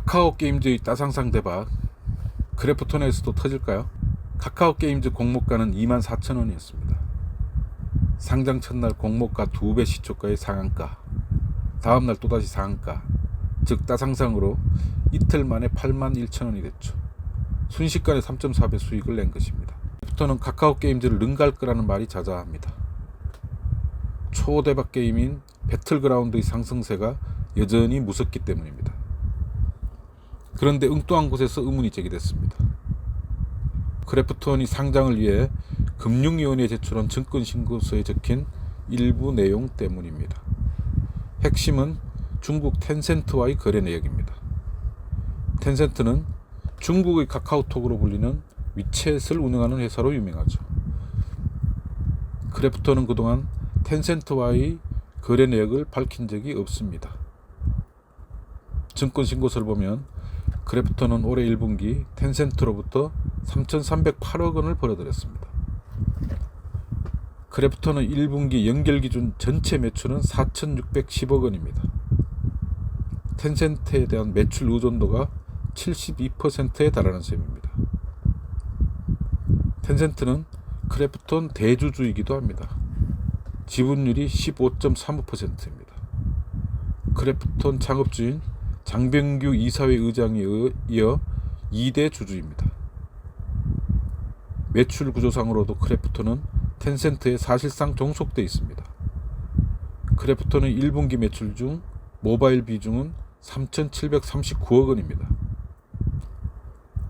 카카오 게임즈의 따상상 대박, 크래프톤에서도 터질까요? 카카오 게임즈 공모가는 24,000원이었습니다. 상장 첫날 공모가 2배 시초가의 상한가, 다음날 또다시 상한가, 즉 따상상으로 이틀 만에 81,000원이 됐죠. 순식간에 3.4배 수익을 낸 것입니다. 크래프톤은 카카오 게임즈를 능가할 거라는 말이 자자합니다. 초대박 게임인 배틀그라운드의 상승세가 여전히 무섭기 때문입니다. 그런데 엉뚱한 곳에서 의문이 제기됐습니다. 크래프톤이 상장을 위해 금융위원회에 제출한 증권신고서에 적힌 일부 내용 때문입니다. 핵심은 중국 텐센트와의 거래 내역입니다. 텐센트는 중국의 카카오톡으로 불리는 위챗을 운영하는 회사로 유명하죠. 크래프톤은 그동안 텐센트와의 거래 내역을 밝힌 적이 없습니다. 증권신고서를 보면 크래프톤은 올해 1분기 텐센트로부터 3,308억 원을 벌어들였습니다. 크래프톤은 1분기 연결 기준 전체 매출은 4,610억 원입니다. 텐센트에 대한 매출 의존도가 72%에 달하는 셈입니다. 텐센트는 크래프톤 대주주이기도 합니다. 지분율이 15.35%입니다. 크래프톤 창업주인 장병규 이사회 의장에 이어 2대 주주입니다. 매출 구조상으로도 크래프톤은 텐센트에 사실상 종속되어 있습니다. 크래프톤의 1분기 매출 중 모바일 비중은 3,739억 원입니다.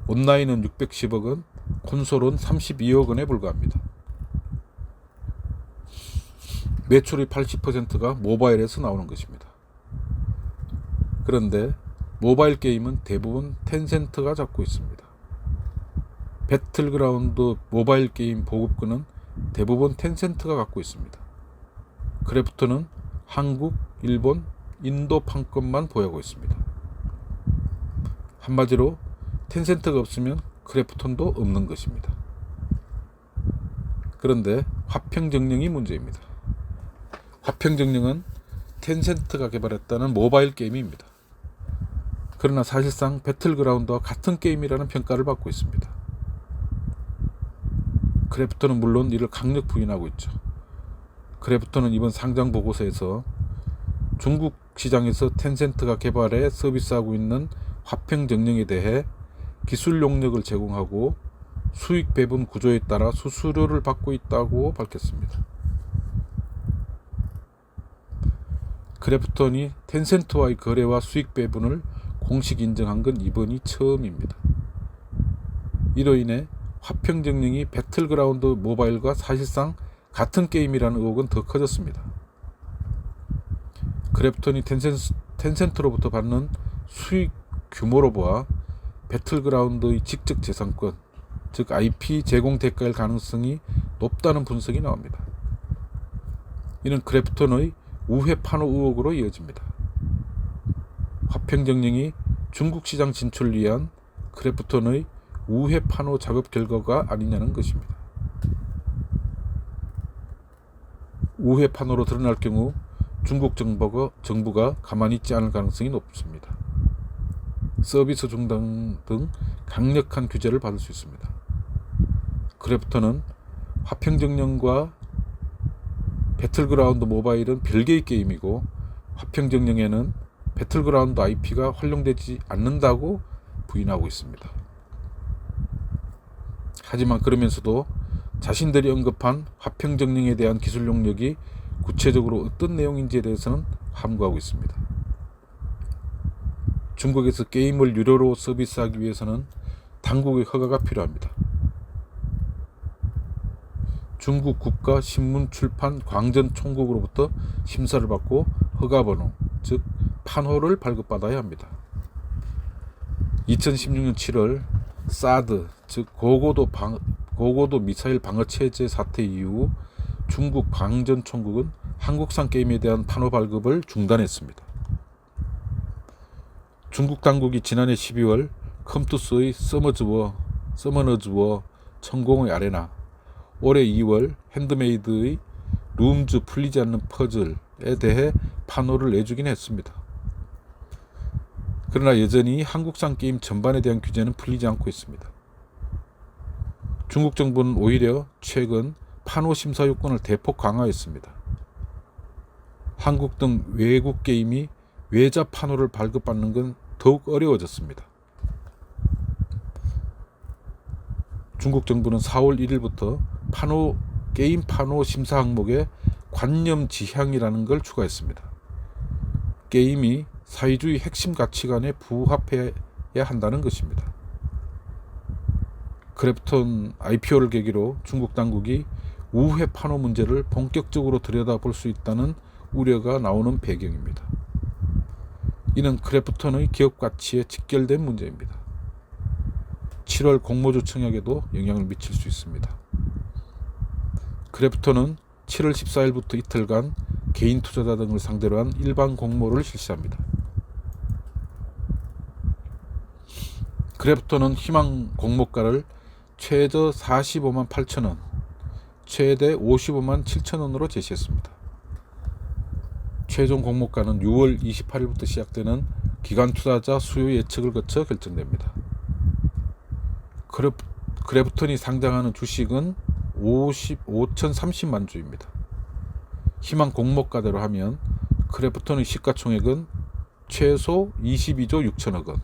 온라인은 610억 원, 콘솔은 32억 원에 불과합니다. 매출의 80%가 모바일에서 나오는 것입니다. 그런데 모바일 게임은 대부분 텐센트가 잡고 있습니다. 배틀그라운드 모바일 게임 보급권은 대부분 텐센트가 갖고 있습니다. 크래프톤은 한국, 일본, 인도 판권만 보유하고 있습니다. 한마디로 텐센트가 없으면 크래프톤도 없는 것입니다. 그런데 화평정령이 문제입니다. 화평정령은 텐센트가 개발했다는 모바일 게임입니다. 그러나 사실상 배틀그라운드와 같은 게임이라는 평가를 받고 있습니다. 크래프톤은 물론 이를 강력 부인하고 있죠. 크래프톤은 이번 상장 보고서에서 중국 시장에서 텐센트가 개발해 서비스하고 있는 화평정령에 대해 기술 용역을 제공하고 수익 배분 구조에 따라 수수료를 받고 있다고 밝혔습니다. 크래프톤이 텐센트와의 거래와 수익 배분을 공식 인정한 건 이번이 처음입니다. 이로 인해 화평정령이 배틀그라운드 모바일과 사실상 같은 게임이라는 의혹은 더 커졌습니다. 크래프톤이 텐센트로부터 받는 수익 규모로 보아 배틀그라운드의 직접 재산권, 즉 IP 제공 대가일 가능성이 높다는 분석이 나옵니다. 이는 크래프톤의 우회 판호 의혹으로 이어집니다. 화평정령이 중국 시장 진출을 위한 크래프톤의 우회 판호 작업 결과가 아니냐는 것입니다. 우회 판호로 드러날 경우 중국 정부가 가만히 있지 않을 가능성이 높습니다. 서비스 중단 등 강력한 규제를 받을 수 있습니다. 크래프톤은 화평정령과 배틀그라운드 모바일은 별개의 게임이고 화평정령에는 배틀그라운드 IP가 활용되지 않는다고 부인하고 있습니다. 하지만 그러면서도 자신들이 언급한 화평정령에 대한 기술 용역이 구체적으로 어떤 내용인지에 대해서는 함구하고 있습니다. 중국에서 게임을 유료로 서비스하기 위해서는 당국의 허가가 필요합니다. 중국 국가신문출판광전총국으로부터 심사를 받고 허가번호, 즉 판호를 발급받아야 합니다. 2016년 7월 사드, 즉 고고도 미사일 방어체제 사태 이후 중국 광전총국은 한국산 게임에 대한 판호 발급을 중단했습니다. 중국 당국이 지난해 12월 컴투스의 서머너즈 워 천공의 아레나, 올해 2월 핸드메이드의 룸즈 풀리지 않는 퍼즐에 대해 판호를 내주긴 했습니다. 그러나 여전히 한국산 게임 전반에 대한 규제는 풀리지 않고 있습니다. 중국 정부는 오히려 최근 판호 심사 요건을 대폭 강화했습니다. 한국 등 외국 게임이 외자 판호를 발급받는 건 더욱 어려워졌습니다. 중국 정부는 4월 1일부터 게임 판호 심사 항목에 관념 지향이라는 걸 추가했습니다. 게임이 사회주의 핵심 가치관에 부합해야 한다는 것입니다. 크래프톤 IPO를 계기로 중국 당국이 우회 판호 문제를 본격적으로 들여다볼 수 있다는 우려가 나오는 배경입니다. 이는 크래프톤의 기업 가치에 직결된 문제입니다. 7월 공모주 청약에도 영향을 미칠 수 있습니다. 크래프톤은 7월 14일부터 이틀간 개인 투자자 등을 상대로 한 일반 공모를 실시합니다. 크래프톤은 희망 공모가를 최저 45만 8천원, 최대 55만 7천원으로 제시했습니다. 최종 공모가는 6월 28일부터 시작되는 기관 투자자 수요 예측을 거쳐 결정됩니다. 크래프톤이 상장하는 주식은 5,030만 주입니다. 희망 공모가대로 하면 크래프톤의 시가총액은 최소 22조 6천억 원,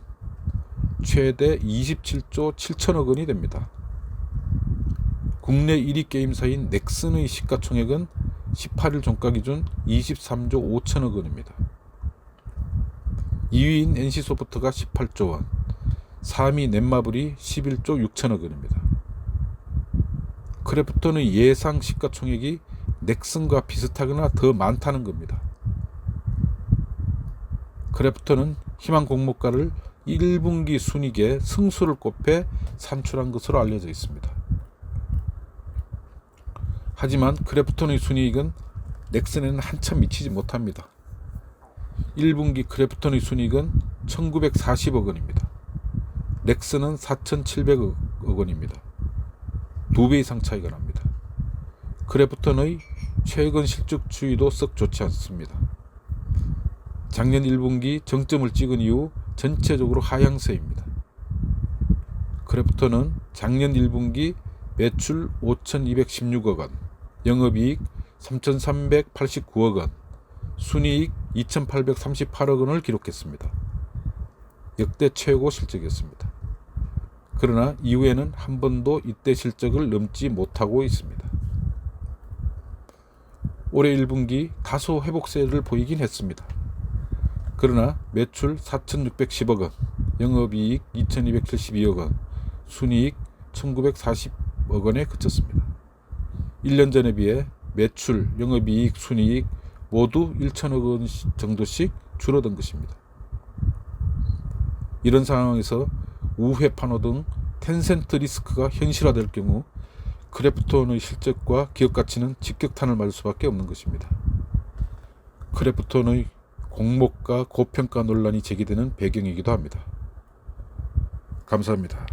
최대 27조 7천억 원이 됩니다. 국내 1위 게임사인 넥슨의 시가총액은 18일 종가 기준 23조 5천억 원입니다. 2위인 NC소프트가 18조 원, 3위 넷마블이 11조 6천억 원입니다. 크래프톤의 예상 시가총액이 넥슨과 비슷하거나 더 많다는 겁니다. 크래프톤은 희망 공모가를 1분기 순이익에 승수를 곱해 산출한 것으로 알려져 있습니다. 하지만 크래프톤의 순이익은 넥슨에는 한참 미치지 못합니다. 1분기 크래프톤의 순이익은 1940억 원입니다. 넥슨은 4700억 원입니다. 2배 이상 차이가 납니다. 크래프톤의 최근 실적 추이도 썩 좋지 않습니다. 작년 1분기 정점을 찍은 이후 전체적으로 하향세입니다. 크래프톤은 작년 1분기 매출 5,216억 원, 영업이익 3,389억 원, 순이익 2,838억 원을 기록했습니다. 역대 최고 실적이었습니다. 그러나 이후에는 한 번도 이때 실적을 넘지 못하고 있습니다. 올해 1분기 다소 회복세를 보이긴 했습니다. 그러나 매출 4,610억 원, 영업이익 2,272억 원, 순이익 1,940억 원에 그쳤습니다. 1년 전에 비해 매출, 영업이익, 순이익 모두 1천억 원 정도씩 줄어든 것입니다. 이런 상황에서 우회 판호 등 텐센트 리스크가 현실화될 경우 크래프톤의 실적과 기업 가치는 직격탄을 맞을 수밖에 없는 것입니다. 크래프톤의 공모가 고평가 논란이 제기되는 배경이기도 합니다. 감사합니다.